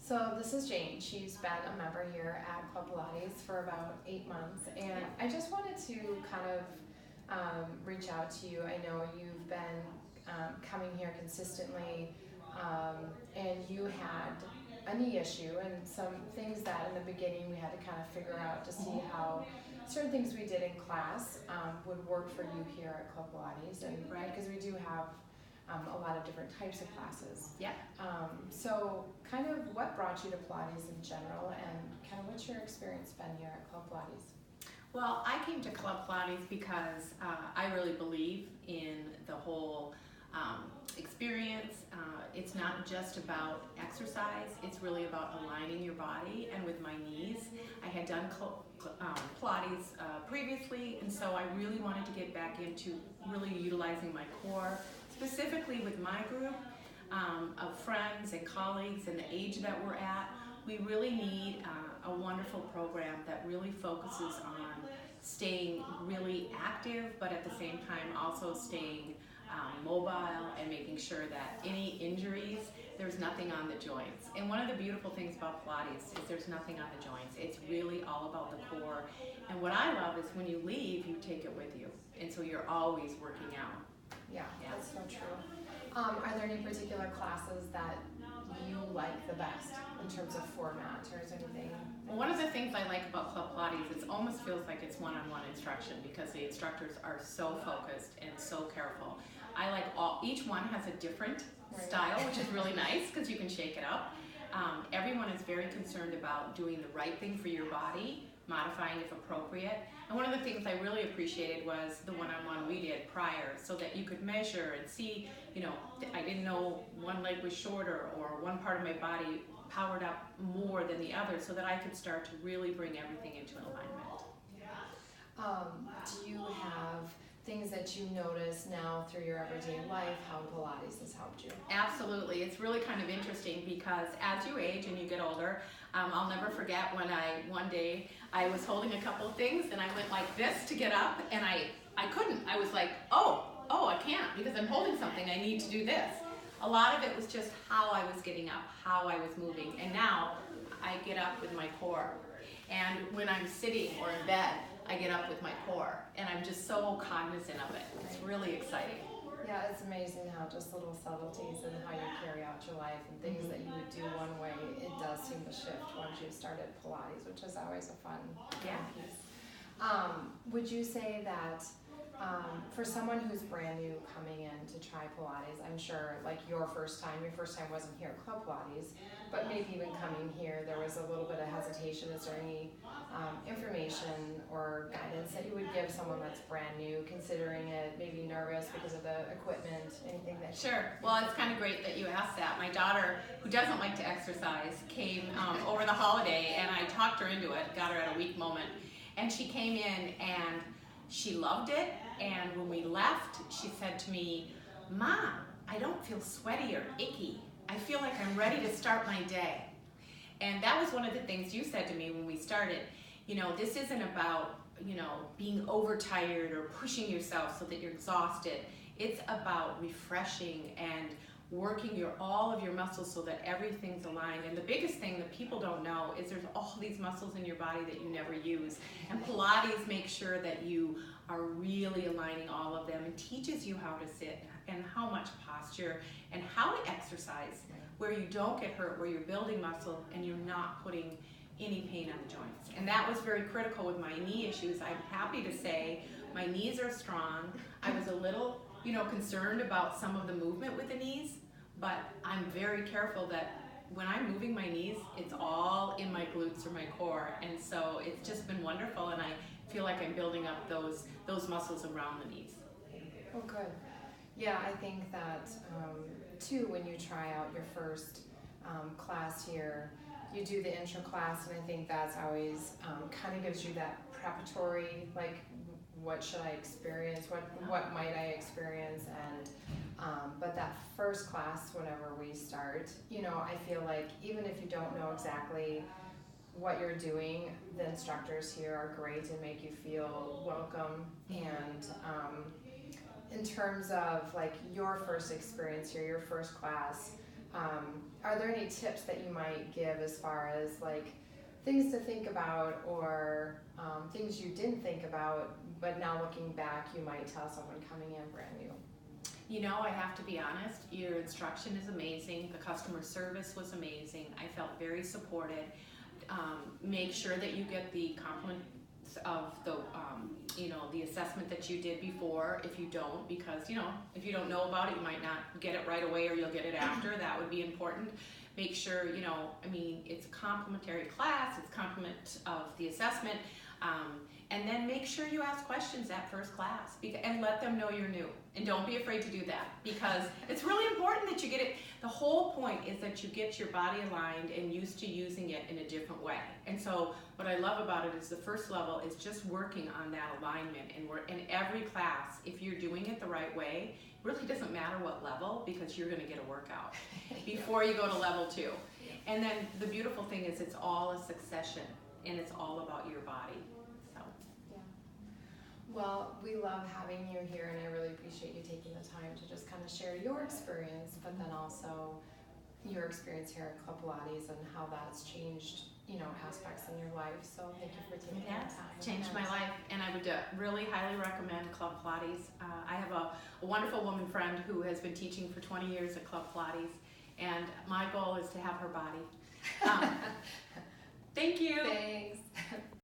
So this is Jane. She's been a member here at Club Pilates for about 8 months, and I just wanted to kind of reach out to you. I know you've been coming here consistently, and you had a knee issue and some things that in the beginning we had to kind of figure out to see how certain things we did in class would work for you here at Club Pilates, and right, because we do have a lot of different types of classes. Yeah. So kind of what brought you to Pilates in general, and kind of what's your experience been here at Club Pilates? Well, I came to Club Pilates because I really believe in the whole experience. It's not just about exercise, it's really about aligning your body. And with my knees, I had done Pilates previously, and so I really wanted to get back into really utilizing my core, specifically with my group of friends and colleagues and the age that we're at. We really need a wonderful program that really focuses on staying really active, but at the same time also staying mobile and making sure that any injuries, there's nothing on the joints. And one of the beautiful things about Pilates is there's nothing on the joints. It's really all about the core. And what I love is when you leave, you take it with you. And so you're always working out. Yeah, that's so true. Are there any particular classes that you like the best in terms of format, or is anything? Well, one of the things I like about Club Pilates is it almost feels like it's one-on-one instruction because the instructors are so focused and so careful. I like each one has a different style, which is really nice because you can shake it up. Everyone is very concerned about doing the right thing for your body, modifying if appropriate. And one of the things I really appreciated was the one-on-one we did prior, so that you could measure and see, you know, I didn't know one leg was shorter or one part of my body powered up more than the other, so that I could start to really bring everything into alignment. Do you have things that you notice now through your everyday life, how Pilates has helped you? Absolutely. It's really kind of interesting because as you age and you get older, I'll never forget when one day I was holding a couple of things and I went like this to get up, and I couldn't. I was like, oh, I can't because I'm holding something. I need to do this. A lot of it was just how I was getting up, how I was moving, and now I get up with my core. And when I'm sitting or in bed, I get up with my core, and I'm just so cognizant of it. It's really exciting. Yeah, it's amazing how just little subtleties and how you carry out your life and things that you would do one way, it does seem to shift once you've started Pilates, which is always a fun piece. Would you say that for someone who's brand new coming in to try Pilates, I'm sure like your first time wasn't here at Club Pilates, but maybe even coming here there was a little bit of hesitation. Is there any information or guidance that you would give someone that's brand new, considering it, maybe nervous because of the equipment, anything that? Sure. Well, it's kind of great that you asked that. My daughter, who doesn't like to exercise, came over the holiday, and I talked her into it, got her at a weak moment, and she came in and she loved it. And when we left, she said to me, "Mom, I don't feel sweaty or icky. I feel like I'm ready to start my day." And that was one of the things you said to me when we started. You know, this isn't about, you know, being overtired or pushing yourself so that you're exhausted. It's about refreshing and working all of your muscles so that everything's aligned. And the biggest thing that people don't know is there's all these muscles in your body that you never use. And Pilates makes sure that you are really aligning all of them and teaches you how to sit and how much posture and how to exercise where you don't get hurt, where you're building muscle and you're not putting any pain on the joints. And that was very critical with my knee issues. I'm happy to say my knees are strong. I was a little, you know, concerned about some of the movement with the knees, but I'm very careful that when I'm moving my knees, it's all in my glutes or my core. And so it's just been wonderful, and I feel like I'm building up those muscles around the knees. Oh, good. Yeah, I think that too, when you try out your first class here, you do the intro class, and I think that's always kind of gives you that preparatory, like, what should I experience, what might I experience, and but that first class, whenever we start, you know, I feel like even if you don't know exactly what you're doing, the instructors here are great and make you feel welcome. And in terms of like your first experience here, your first class, Are there any tips that you might give as far as like things to think about, or things you didn't think about, but now looking back, you might tell someone coming in brand new? You know, I have to be honest, your instruction is amazing. The customer service was amazing. I felt very supported. Make sure that you get the compliments of the, the assessment that you did before, if you don't, because, if you don't know about it, you might not get it right away, or you'll get it after. That would be important. Make sure, it's a complimentary class, it's compliment of the assessment, and then make sure you ask questions at first class, and let them know you're new. And don't be afraid to do that, because it's really important that you get it. The whole point is that you get your body aligned and used to using it in a different way. And so what I love about it is the first level is just working on that alignment. And in every class, if you're doing it the right way, it really doesn't matter what level, because you're going to get a workout before you go to level 2. And then the beautiful thing is it's all a succession, and it's all about your body. Well, we love having you here, and I really appreciate you taking the time to just kind of share your experience, but then also your experience here at Club Pilates and how that's changed, aspects in your life. So thank you for taking the time. It's changed my life, and I would really highly recommend Club Pilates. I have a wonderful woman friend who has been teaching for 20 years at Club Pilates, and my goal is to have her body. Thank you. Thanks.